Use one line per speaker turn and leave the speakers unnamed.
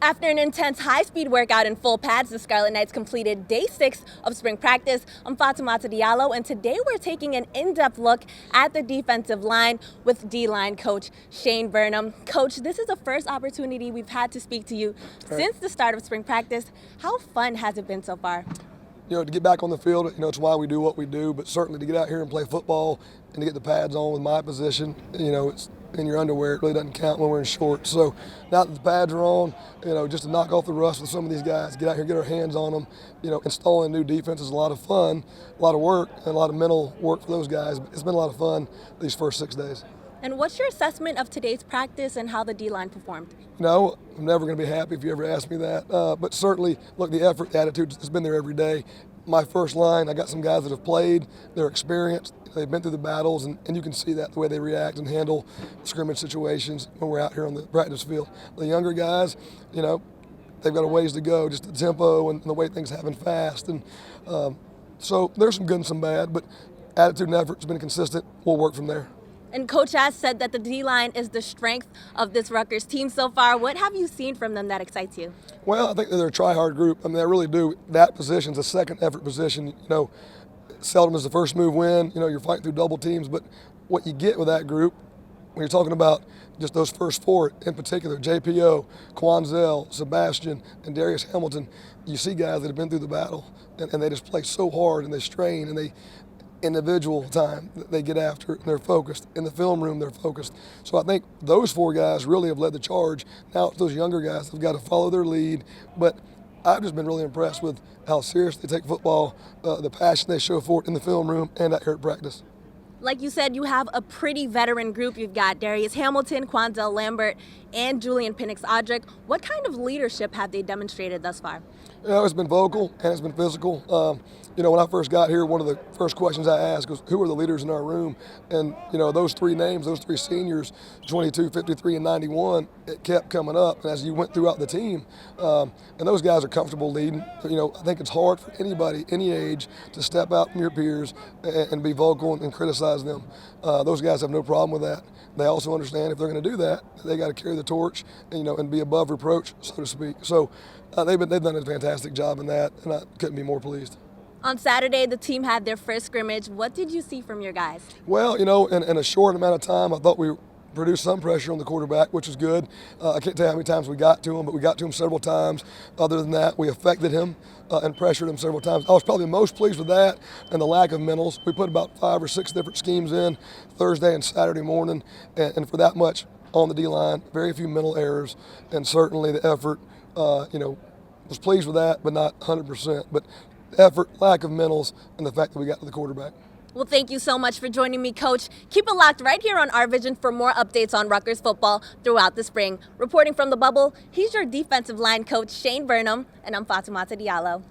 After an intense high-speed workout in full pads, the Scarlet Knights completed day 6 of spring practice. I'm Fatoumata Diallo, and today we're taking an in-depth look at the defensive line with D-line coach Shane Burnham. Coach, this is the first opportunity we've had to speak to you since the start of spring practice. How fun has it been so far?
To get back on the field, it's why we do what we do, but certainly to get out here and play football and to get the pads on with my position, it's in your underwear, it really doesn't count when we're in shorts. So now that the pads are on, just to knock off the rust with some of these guys, get out here, get our hands on them, installing new defense is a lot of fun, a lot of work, and a lot of mental work for those guys. But it's been a lot of fun these first 6 days.
And what's your assessment of today's practice and how the D-line performed?
I'm never going to be happy if you ever ask me that. But certainly, look, the effort, the attitude has been there every day. My first line, I got some guys that have played, they're experienced, they've been through the battles, and you can see that the way they react and handle scrimmage situations when we're out here on the practice field. The younger guys, they've got a ways to go, just the tempo and the way things happen fast. And so there's some good and some bad, but attitude and effort has been consistent. We'll work from there.
And Coach has said that the D-line is the strength of this Rutgers team so far. What have you seen from them that excites you?
Well, I think that they're a try-hard group. I really do. That position's a second effort position. Seldom is the first move win. You're fighting through double teams. But what you get with that group, when you're talking about just those first four in particular, JPO, Quanzell, Sebastian, and Darius Hamilton, you see guys that have been through the battle, and they just play so hard, and they strain, and they individual time they get after it, and they're focused. In the film room, they're focused. So I think those four guys really have led the charge. Now it's those younger guys have got to follow their lead. But I've just been really impressed with how serious they take football, the passion they show for it in the film room and out here at practice.
Like you said, you have a pretty veteran group. You've got Darius Hamilton, Quanzell Lambert, and Julian Penix-Odrick. What kind of leadership have they demonstrated thus far?
It's been vocal and it's been physical. When I first got here, one of the first questions I asked was, who are the leaders in our room? And, those three names, those three seniors, 22, 53, and 91, it kept coming up. And as you went throughout the team, and those guys are comfortable leading. I think it's hard for anybody, any age, to step out from your peers and be vocal and criticize them. Those guys have no problem with that. They also understand if they're going to do that, they got to carry the torch, and be above reproach, so to speak. So they've done a fantastic job in that, and I couldn't be more pleased.
On Saturday, the team had their first scrimmage. What did you see from your guys?
Well, in a short amount of time, I thought we produced some pressure on the quarterback, which was good. I can't tell you how many times we got to him, but we got to him several times. Other than that, we affected him and pressured him several times. I was probably most pleased with that and the lack of mentals. We put about 5 or 6 different schemes in Thursday and Saturday morning, and for that much on the D-line, very few mental errors, and certainly the effort, was pleased with that, but not 100%. But effort, lack of mentals, and the fact that we got to the quarterback.
Well, thank you so much for joining me, Coach. Keep it locked right here on RVision for more updates on Rutgers football throughout the spring. Reporting from the bubble, he's your defensive line coach, Shane Burnham, and I'm Fatoumata Diallo.